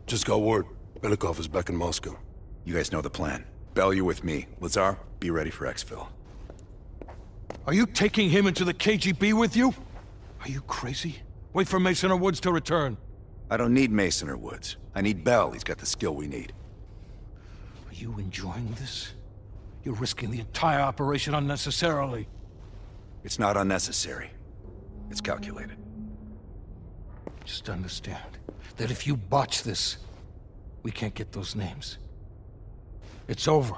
Just got word. Belikov is back in Moscow. You guys know the plan. Bell, you're with me. Lazar, be ready for exfil. Are you taking him into the KGB with you? Are you crazy? Wait for Mason or Woods to return. I don't need Mason or Woods. I need Bell. He's got the skill we need. Are you enjoying this? You're risking the entire operation unnecessarily. It's not unnecessary. It's calculated. Just understand that if you botch this, we can't get those names. It's over.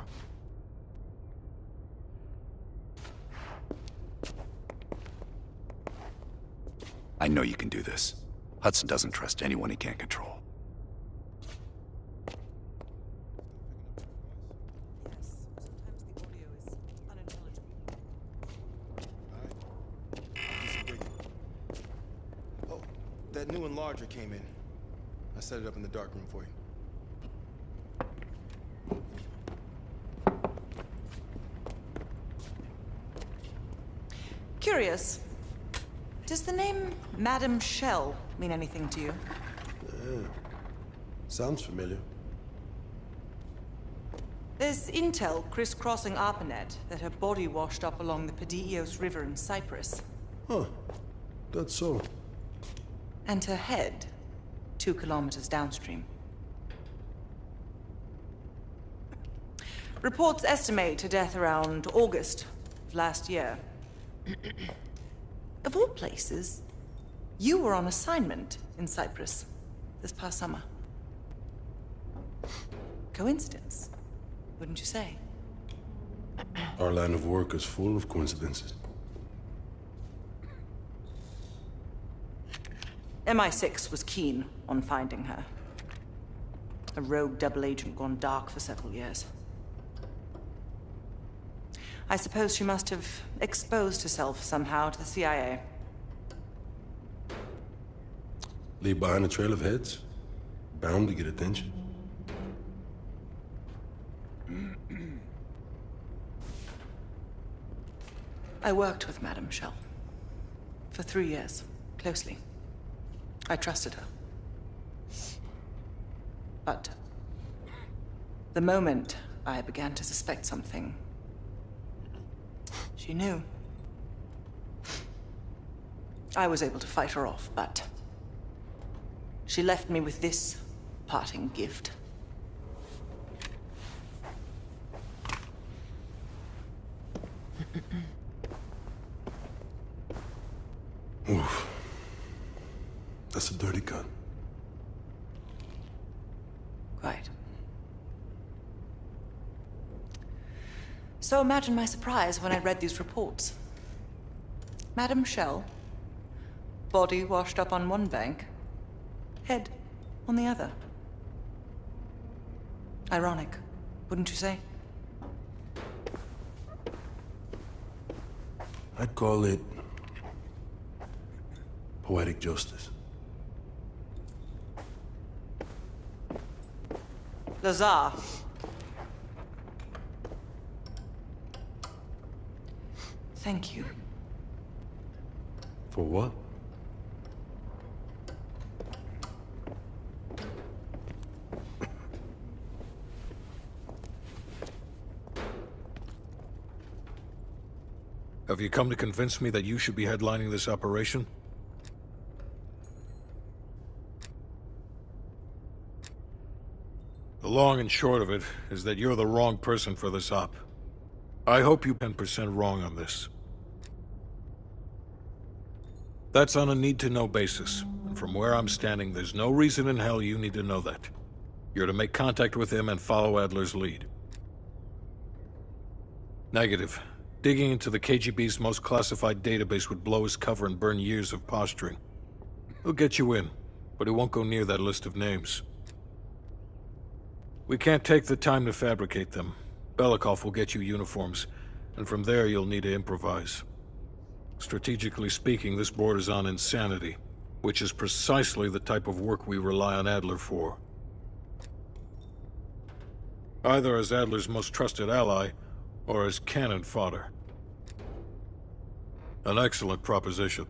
I know you can do this. Hudson doesn't trust anyone he can't control. Oh, that new enlarger came in. I set it up in the dark room for you. Curious. Does the name Madam Shell mean anything to you? Sounds familiar. There's intel crisscrossing ARPANET that her body washed up along the Pedios River in Cyprus. Huh. That's so. And her head, 2 kilometers downstream. Reports estimate her death around August of last year. Of all places, you were on assignment in Cyprus this past summer. Coincidence, wouldn't you say? Our line of work is full of coincidences. MI6 was keen on finding her. A rogue double agent gone dark for several years. I suppose she must have exposed herself somehow to the CIA. Leave behind a trail of heads. Bound to get attention. I worked with Madame Shell for 3 years, closely. I trusted her. But the moment I began to suspect something, she knew. I was able to fight her off, but she left me with this parting gift. Oof. That's a dirty cut. Quite. So imagine my surprise when I read these reports. Madame Shell, body washed up on one bank, head on the other. Ironic, wouldn't you say? I'd call it poetic justice. Lazar. Thank you. For what? Have you come to convince me that you should be headlining this operation? The long and short of it is that you're the wrong person for this op. I hope you're 10% wrong on this. That's on a need-to-know basis, and from where I'm standing, there's no reason in hell you need to know that. You're to make contact with him and follow Adler's lead. Negative. Digging into the KGB's most classified database would blow his cover and burn years of posturing. He'll get you in, but he won't go near that list of names. We can't take the time to fabricate them. Belikov will get you uniforms, and from there you'll need to improvise. Strategically speaking, this borders on insanity, which is precisely the type of work we rely on Adler for. Either as Adler's most trusted ally, or as cannon fodder. An excellent proposition.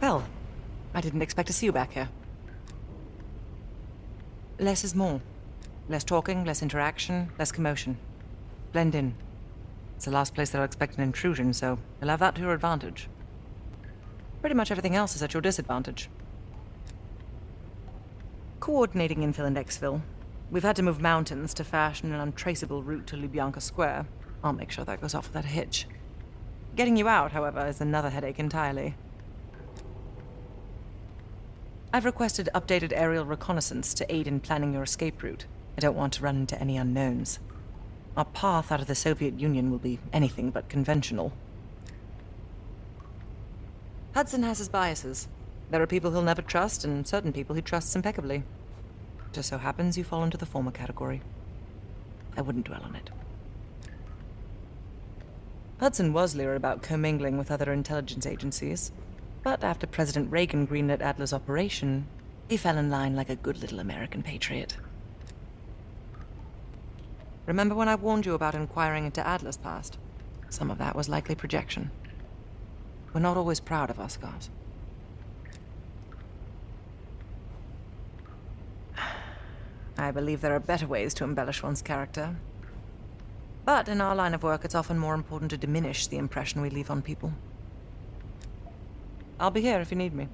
Well, I didn't expect to see you back here. Less is more. Less talking, less interaction, less commotion. Blend in. It's the last place they'll expect an intrusion, so you'll have that to your advantage. Pretty much everything else is at your disadvantage. Coordinating infill in Exville. We've had to move mountains to fashion an untraceable route to Lubyanka Square. I'll make sure that goes off without a hitch. Getting you out, however, is another headache entirely. I've requested updated aerial reconnaissance to aid in planning your escape route. I don't want to run into any unknowns. Our path out of the Soviet Union will be anything but conventional. Hudson has his biases. There are people he'll never trust, and certain people he trusts impeccably. Just so happens you fall into the former category. I wouldn't dwell on it. Hudson was leery about commingling with other intelligence agencies, but after President Reagan greenlit Adler's operation, he fell in line like a good little American patriot. Remember when I warned you about inquiring into Adler's past? Some of that was likely projection. We're not always proud of our scars. I believe there are better ways to embellish one's character. But in our line of work, it's often more important to diminish the impression we leave on people. I'll be here if you need me.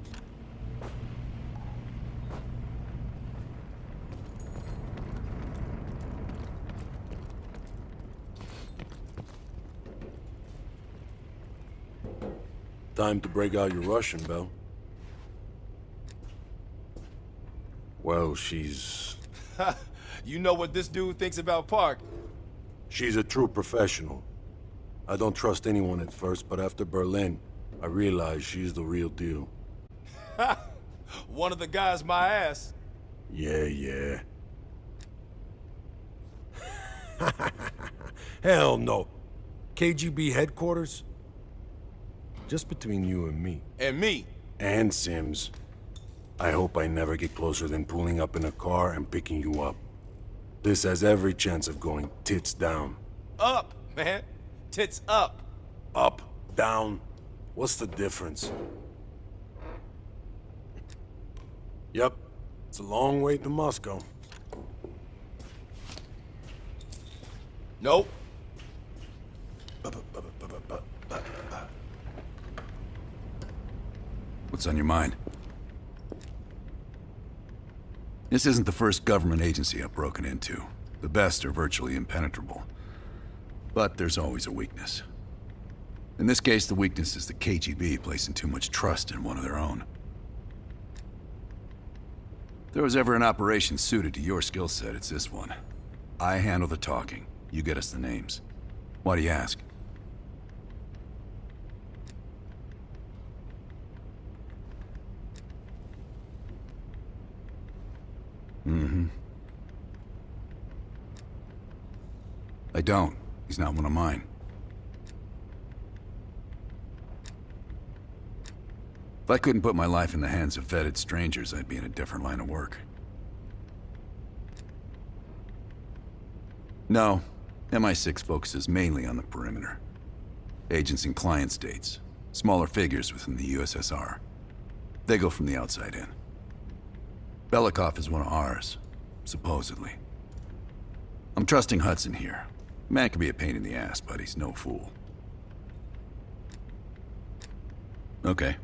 Time to break out your Russian, Belle. Well, she's You know what this dude thinks about Park? a true professional. I don't trust anyone at first, but after Berlin, I realized she's the real deal. One of the guys my ass. Yeah. Hell no. KGB headquarters? Just between you and me. And me. And Sims. I hope I never get closer than pulling up in a car and picking you up. This has every chance of going tits down. Up, man. Tits up. Up, down. What's the difference? Yep. It's a long way to Moscow. Nope. What's on your mind? This isn't the first government agency I've broken into. The best are virtually impenetrable. But there's always a weakness. In this case, the weakness is the KGB placing too much trust in one of their own. If there was ever an operation suited to your skill set, it's this one. I handle the talking. You get us the names. Why do you ask? I don't. He's not one of mine. If I couldn't put my life in the hands of vetted strangers, I'd be in a different line of work. No, MI6 focuses mainly on the perimeter. Agents in client states, smaller figures within the USSR. They go from the outside in. Belikov is one of ours, supposedly. I'm trusting Hudson here. Man can be a pain in the ass, but he's no fool. Okay.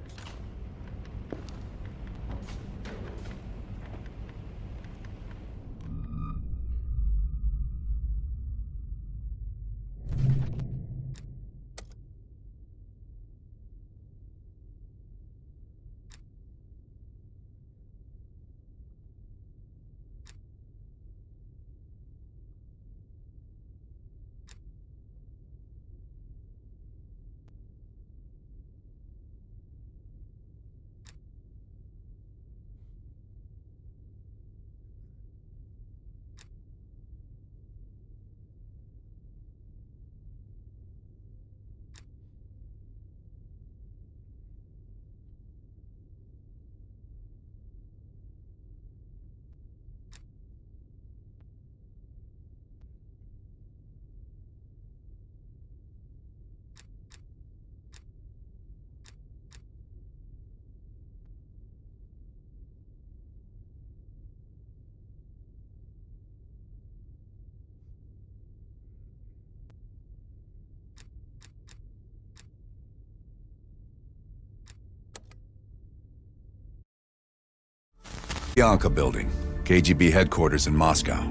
Bianca Building, KGB headquarters in Moscow.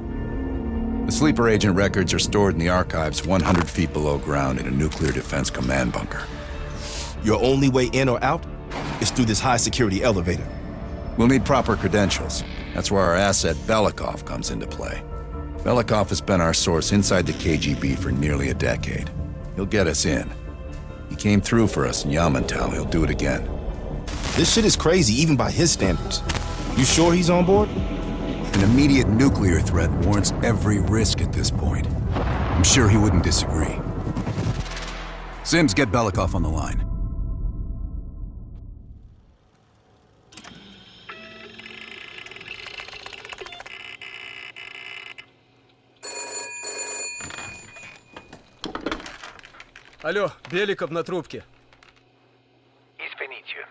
The sleeper agent records are stored in the archives 100 feet below ground in a nuclear defense command bunker. Your only way in or out is through this high-security elevator. We'll need proper credentials. That's where our asset Belikov comes into play. Belikov has been our source inside the KGB for nearly a decade. He'll get us in. He came through for us in Yamantau. He'll do it again. This shit is crazy, even by his standards. You sure he's on board? An immediate nuclear threat warrants every risk at this point. I'm sure he wouldn't disagree. Sims, get Belikov on the line. Алло, Беликов на трубке. Извините,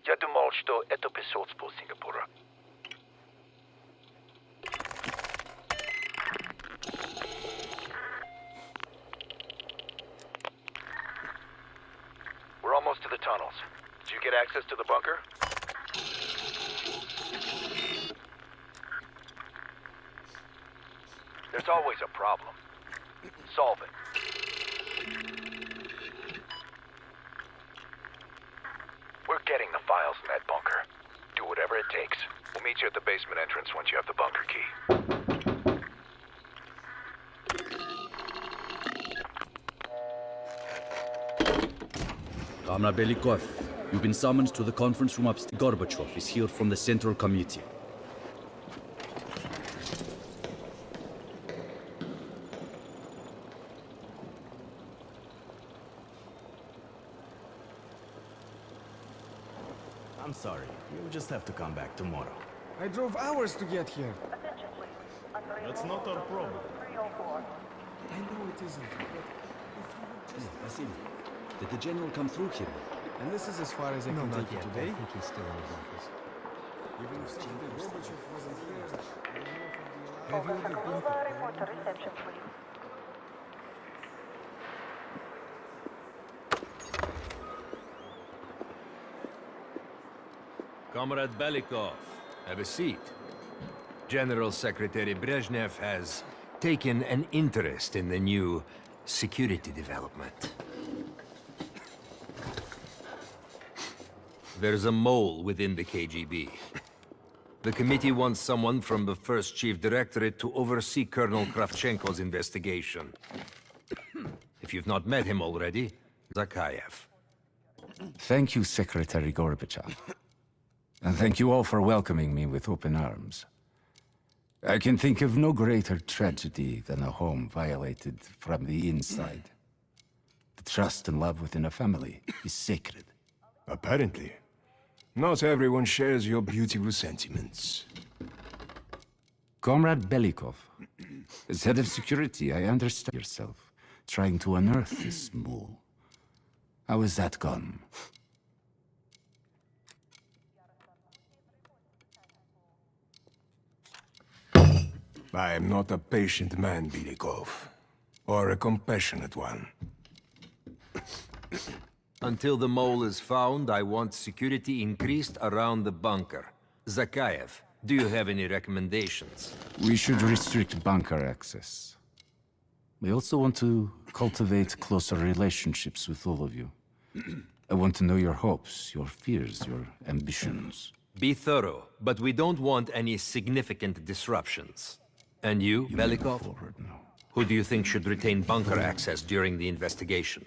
я думал, что это посольство Сингапура. We're almost to the tunnels. Did you get access to the bunker? There's always a problem. Solve it. We're getting the files in that bunker. Do whatever it takes. We'll meet you at the basement entrance once you have the bunker key. Comrade Belikov, you've been summoned to the conference room upstairs. Gorbachev is here from the Central Committee. I'm sorry. You'll just have to come back tomorrow. I drove hours to get here. That's not our problem. I know it isn't, but if you would just... Vasily, did the general come through here? And this is as far as I can take it today. I think he's still in his office. Even if Secretary Gorbachev wasn't here, I don't know if I'd be... Have you ever been to... Comrade Belikov, have a seat. General Secretary Brezhnev has taken an interest in the new security development. There's a mole within the KGB. The committee wants someone from the first Chief Directorate to oversee Colonel Kravchenko's investigation. If you've not met him already, Zakayev. Thank you, Secretary Gorbachev. And thank you all for welcoming me with open arms. I can think of no greater tragedy than a home violated from the inside. The trust and love within a family is sacred. Apparently. Not everyone shares your beautiful sentiments. Comrade Belikov, as head of security, I understand yourself, trying to unearth this mole. How has that gone? I am not a patient man, Belikov. Or a compassionate one. Until the mole is found, I want security increased around the bunker. Zakayev, do you have any recommendations? We should restrict bunker access. We also want to cultivate closer relationships with all of you. I want to know your hopes, your fears, your ambitions. Be thorough, but we don't want any significant disruptions. And you, Belikov? Forward now. Who do you think should retain bunker access during the investigation?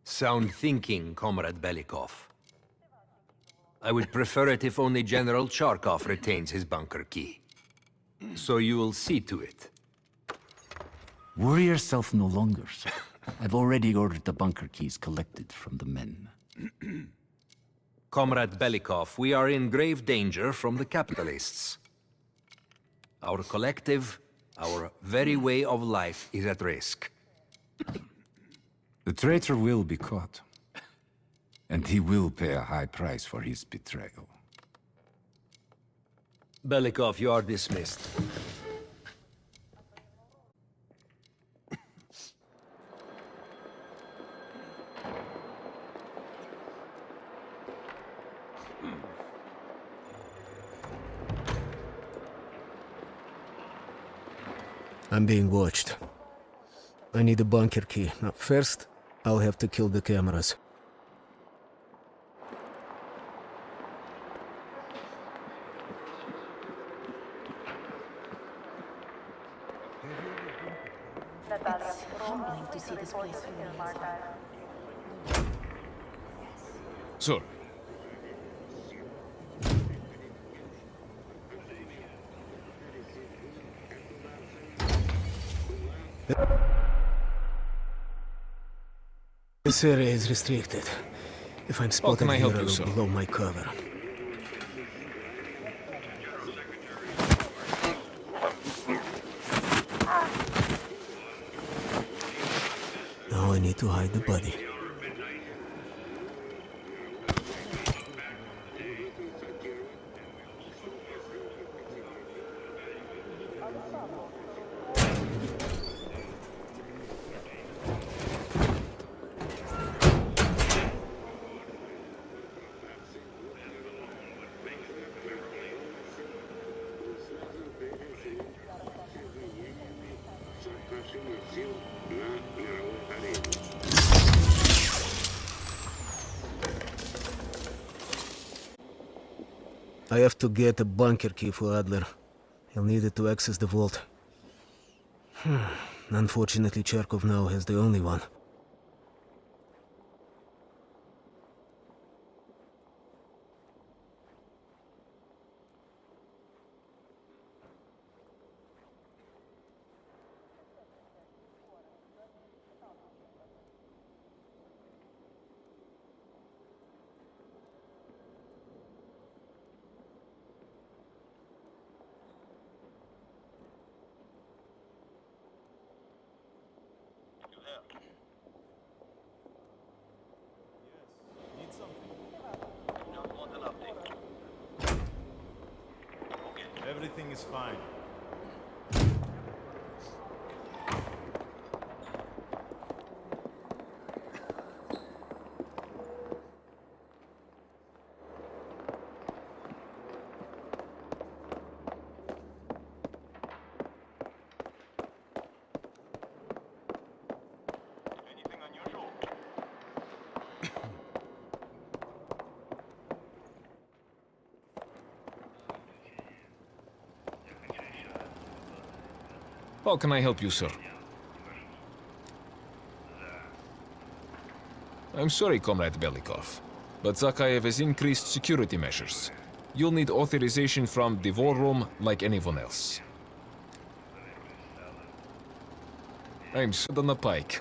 Sound thinking, Comrade Belikov. I would prefer it if only General Charkov retains his bunker key. So you will see to it. Worry yourself no longer, sir. I've already ordered the bunker keys collected from the men. Comrade Belikov, we are in grave danger from the capitalists. Our collective, our very way of life is at risk. The traitor will be caught. And he will pay a high price for his betrayal. Belikov, you are dismissed. I'm being watched. I need a bunker key. Now, first, I'll have to kill the cameras. It's humbling to see this place Sir. This area is restricted. If I'm spotted can I here, help you, will sir? blow my cover. Now I need to hide the body. I have to get a bunker key for Adler. He'll need it to access the vault. Unfortunately, Charkov now has the only one. Everything is fine. Anything unusual? How can I help you, sir? I'm sorry, Comrade Belikov, but Zakayev has increased security measures. You'll need authorization from the war room like anyone else. I'm stood on the pike.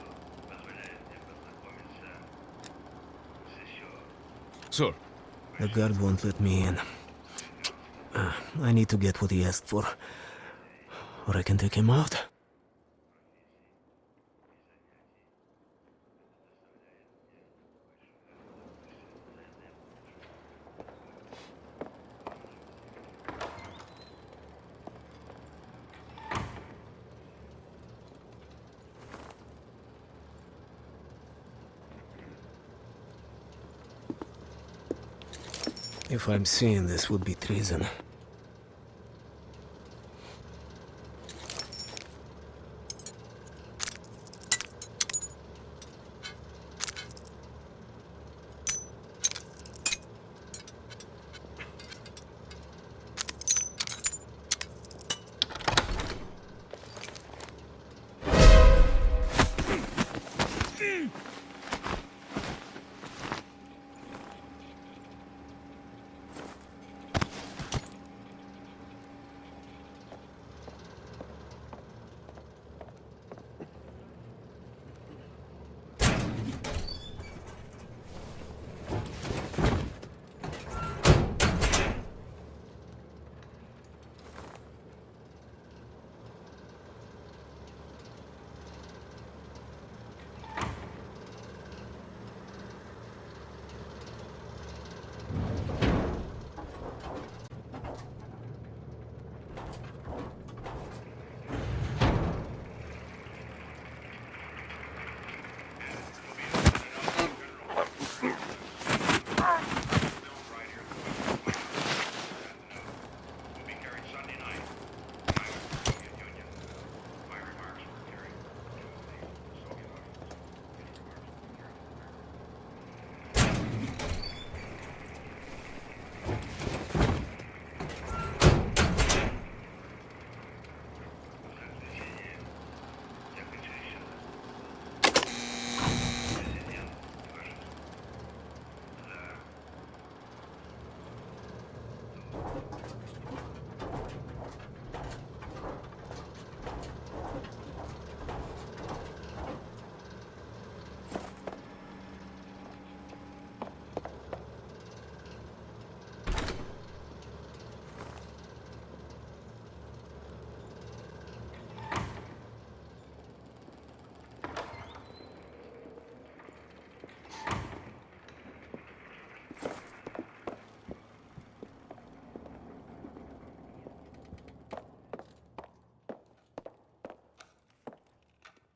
Sir. The guard won't let me in. I need to get what he asked for. Or I can take him out. If I'm seen, this would be treason.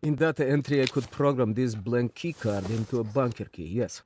In data entry, I could program this blank keycard into a bunker key, yes.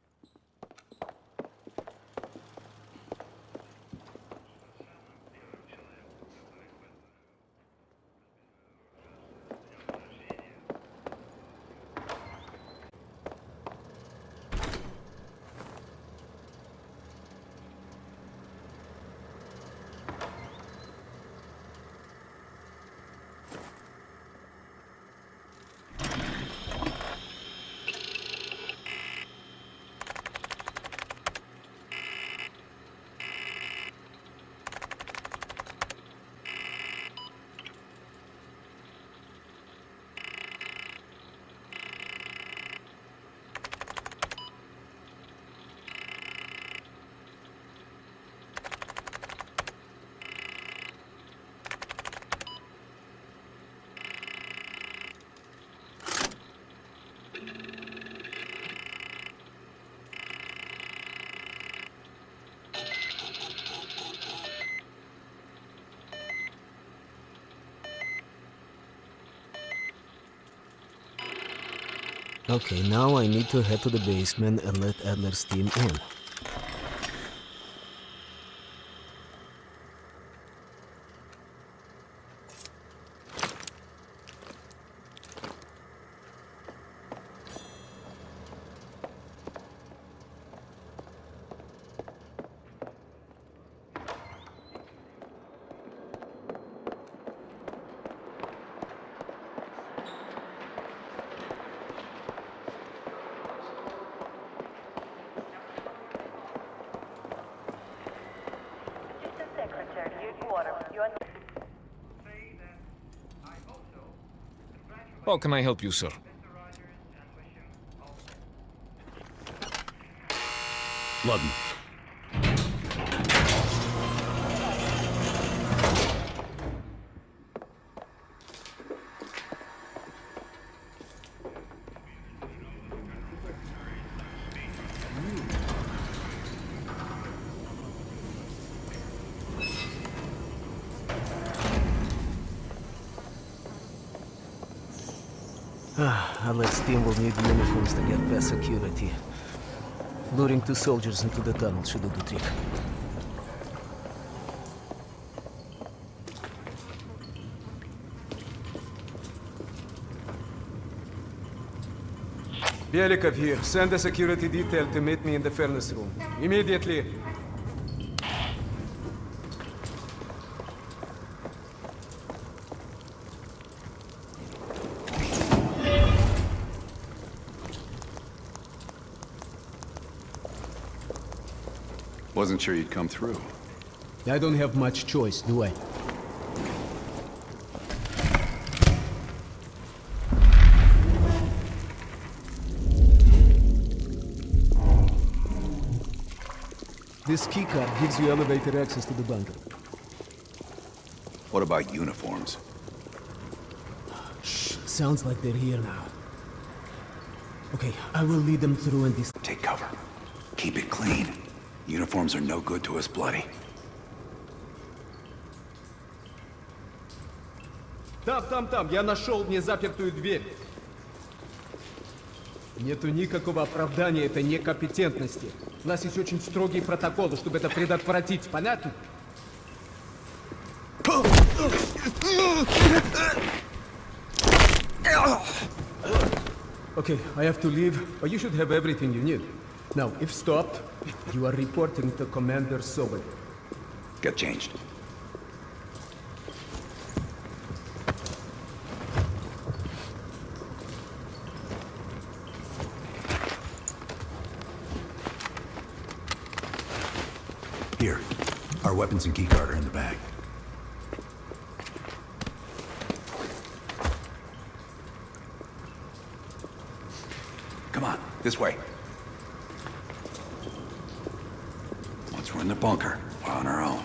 Okay, now I need to head to the basement and let Adler's team in. How can I help you, sir? Ludden. Adler's team will need uniforms to get past security. Luring 2 soldiers into the tunnel should do the trick. Belikov here. Send a security detail to meet me in the furnace room. Immediately. Wasn't sure you'd come through. I don't have much choice, do I? This keycard gives you elevator access to the bunker. What about uniforms? Shh, sounds like they're here now. Okay, I will lead them through and this... Take cover. Keep it clean. Uniforms are no good to us bloody. Там, я нашел незапертую дверь. Нету никакого оправдания этой некомпетентности. У нас есть очень строгие протоколы, чтобы это предотвратить. Понятно? Okay, I have to leave, but you should have everything you need. Now, if stopped, you are reporting to Commander Sobel. Get changed. Here, our weapons and keycard are in the bag. Come on, this way. Once we're in the bunker, we're on our own.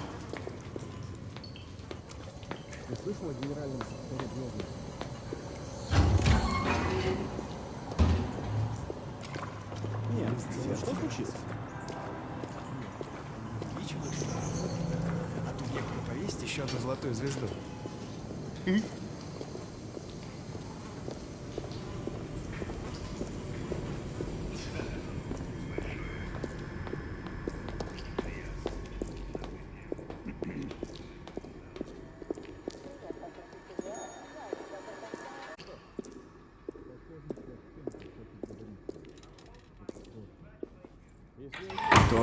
Что случилось? А тут некуда повесить еще одну золотую звезду.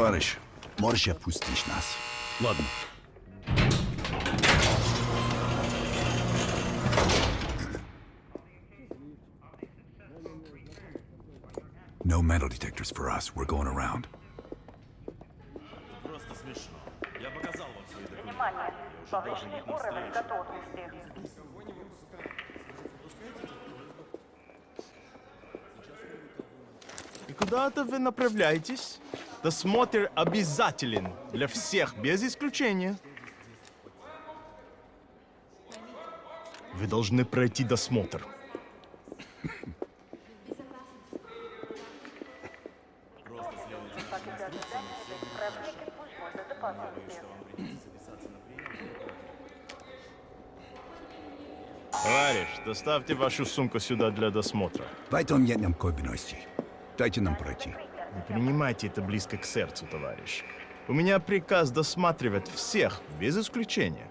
Товарищ, можешь отпустить нас? Ладно. No metal detectors for us. We're going around. Просто смешно. Я показал вам свои документы. Внимание! Повышенный уровень готовности. И куда-то вы направляетесь? Досмотр обязателен для всех, без исключения. Вы должны пройти досмотр. Товарищ, доставьте вашу сумку сюда для досмотра. В этом нет необходимости. Дайте нам пройти. Не принимайте это близко к сердцу, товарищ. У меня приказ досматривать всех, без исключения.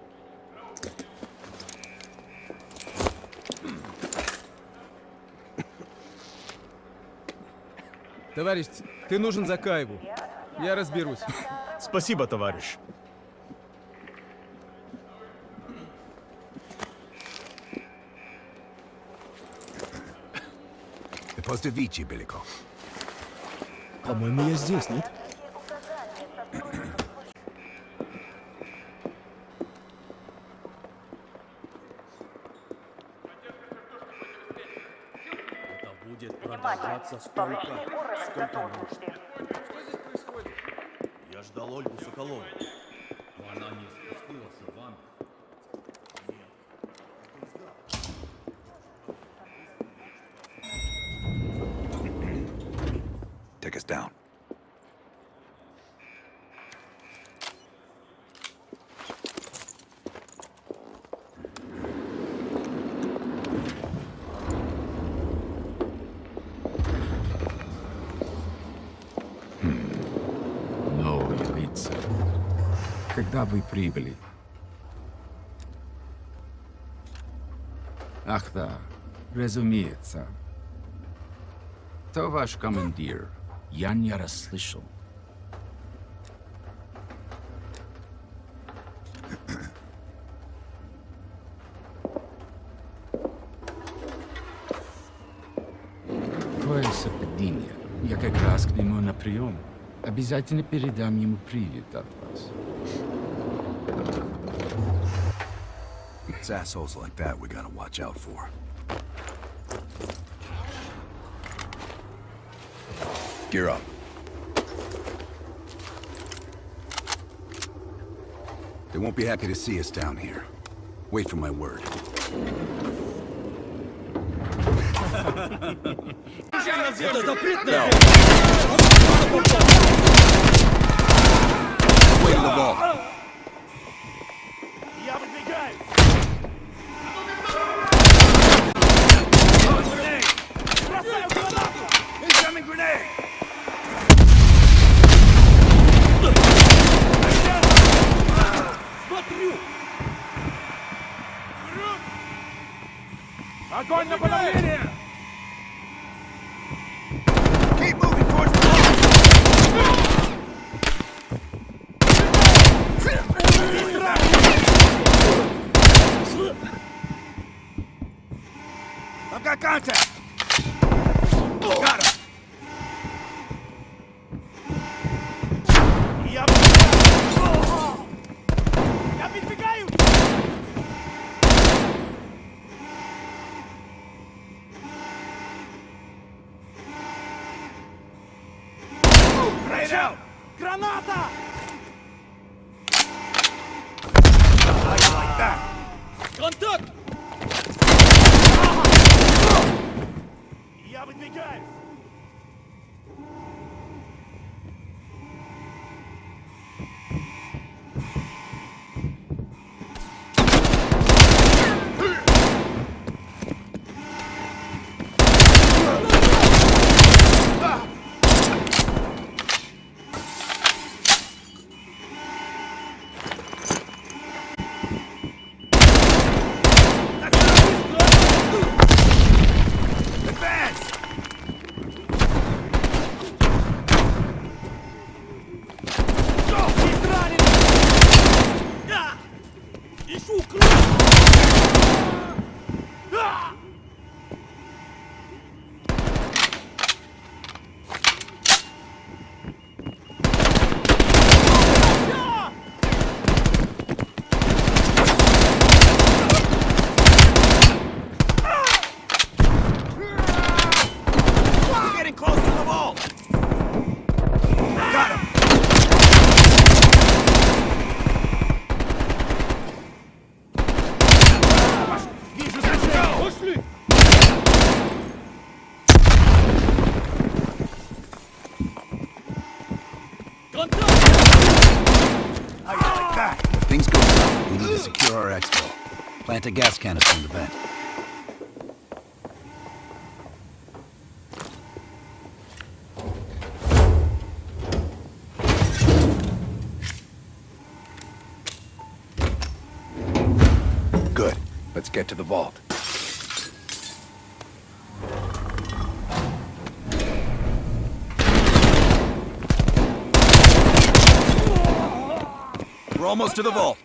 Товарищ, ты нужен Закаеву. Я разберусь. Спасибо, товарищ. Поздравите, Беликов. По-моему, я здесь, нет? Это будет продолжаться столько, сколько нужно. Я ждал Ольгу Соколову. Но она не спустилась в ванну. Take us down. Новые лица. Когда вы прибыли? Ах да, разумеется. Кто ваш командир? Я не расслышал. Какое совпадение. Я как раз к нему на прием. Обязательно передам ему привет от вас. It's assholes like that we gotta watch out for. Gear up. They won't be happy to see us down here. Wait for my word. Это запретно! Wait on the ball. Я выдвигаюсь! Бросаю гранату! Incoming grenade! Смотрю! Огонь на подавление! Keep moving towards the ball! I've got contact! Got him! Я выдвигаюсь! Я выдвигаюсь! Right out! Граната! Like that! Контакт! secure our exfil. Plant a gas canister in the vent. Good. Let's get to the vault. We're almost to the vault.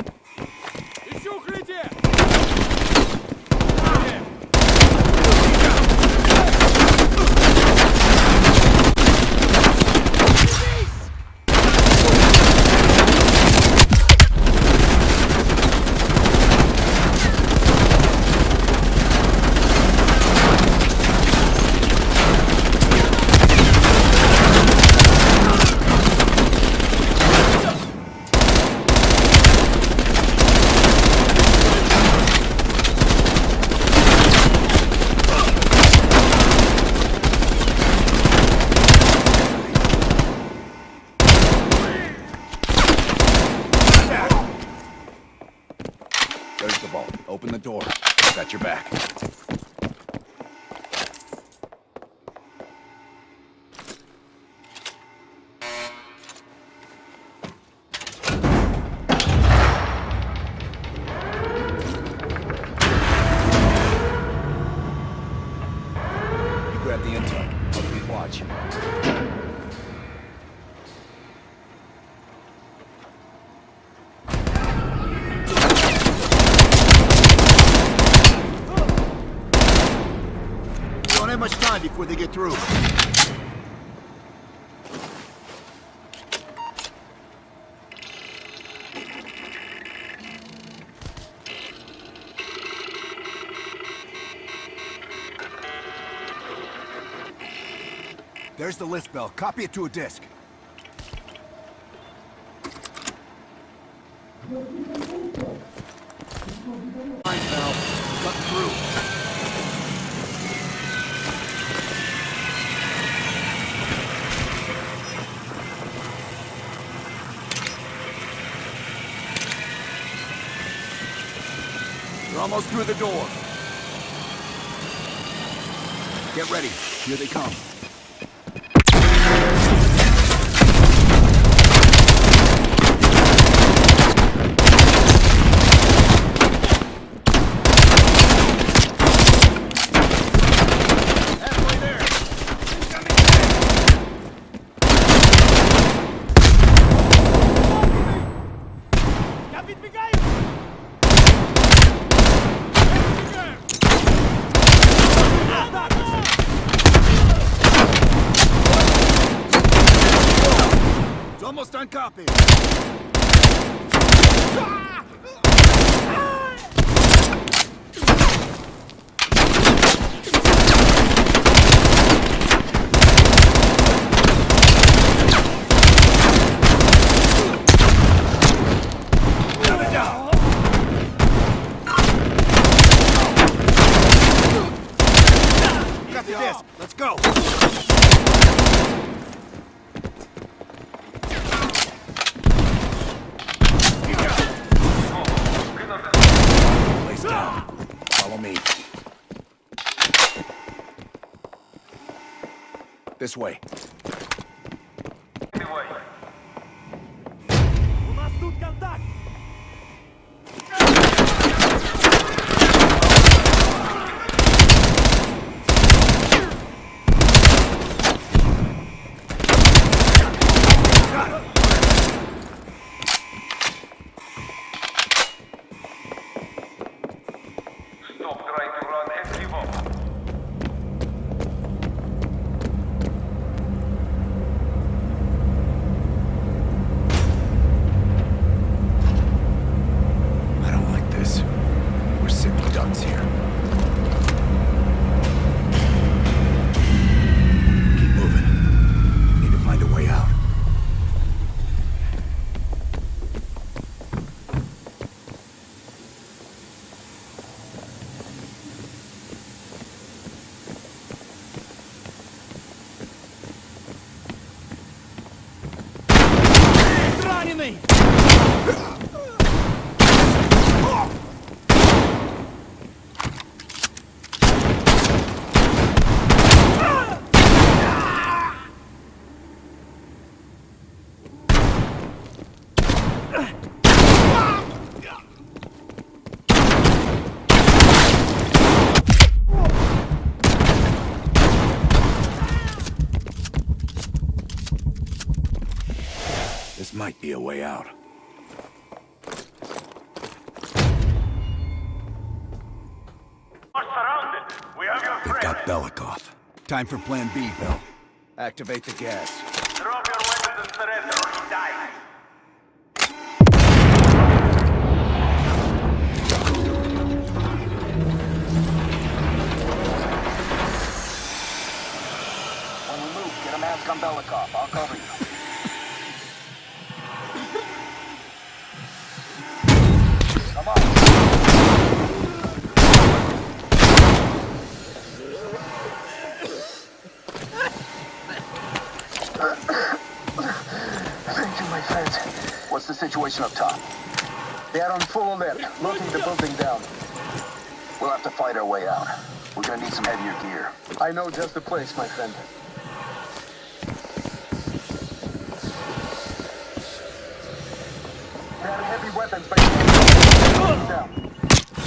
There's the vault. Open the door. Got your back. You grab the intel. I'll keep watch. Don't have much time before they get through. There's the list bell. Copy it to a disk. Line bell. Cut through. You're almost through the door. Get ready. Here they come. Almost done copying. Got the disc. Let's go. Follow me. This way. У нас тут контакт! might be a way out. They've got Belikov. Time for Plan B, Bill. Activate the gas. Drop your weapons and surrender or he dies. When we move, get a mask on Belikov. I'll cover you. Come on. Thank you, my friend. What's the situation up top? They are on full alert, locking the building down. We'll have to fight our way out. We're gonna need some heavier gear. I know just the place, my friend. They have heavy weapons, but you can't put them down.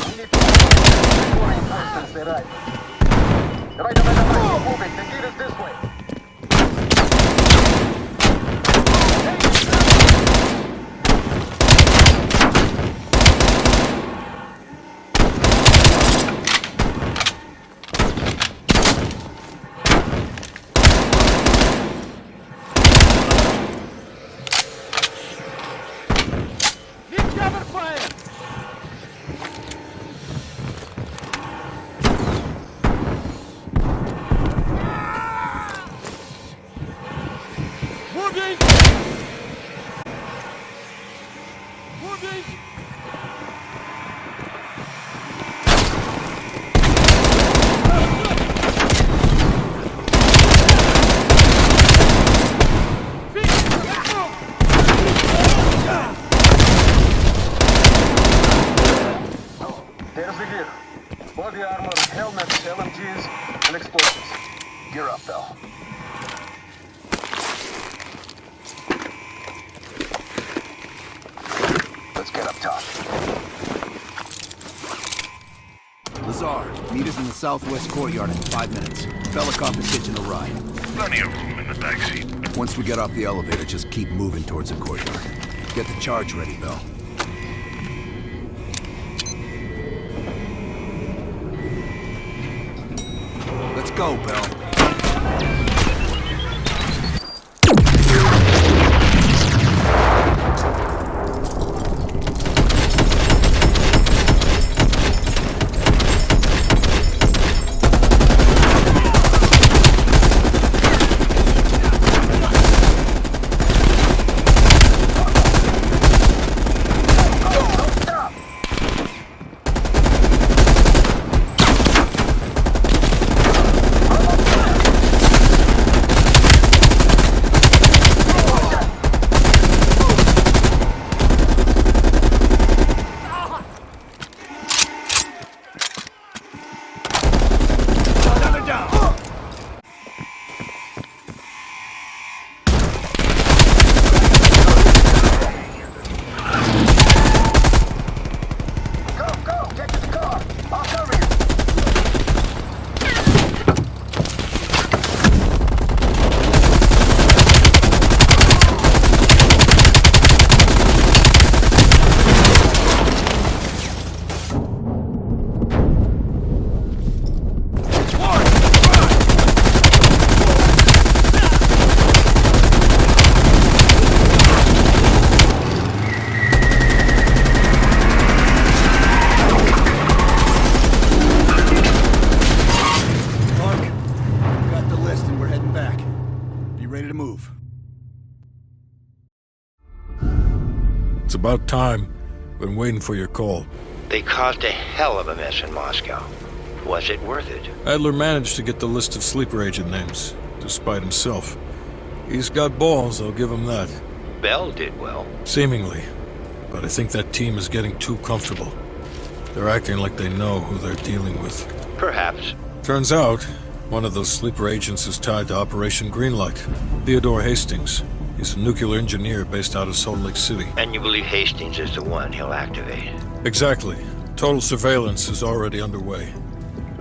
We need to before reinforcements they arrive. Right about the line, keep moving. The gate is this way. There's the gear. Body armor, helmets, LMGs, and explosives. Gear up, Bell. Let's get up top. Lazar, meet us in the southwest courtyard in 5 minutes. Belikov is hitching a ride. Plenty of room in the backseat. Once we get off the elevator, just keep moving towards the courtyard. Get the charge ready, Bell. Let's go, Bell. It's about time. Been waiting for your call. They caused a hell of a mess in Moscow. Was it worth it? Adler managed to get the list of sleeper agent names, despite himself. He's got balls, I'll give him that. Bell did well. Seemingly. But I think that team is getting too comfortable. They're acting like they know who they're dealing with. Perhaps. Turns out, one of those sleeper agents is tied to Operation Greenlight. Theodore Hastings. He's a nuclear engineer based out of Salt Lake City. And you believe Hastings is the one he'll activate? Exactly. Total surveillance is already underway.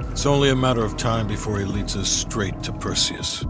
It's only a matter of time before he leads us straight to Perseus.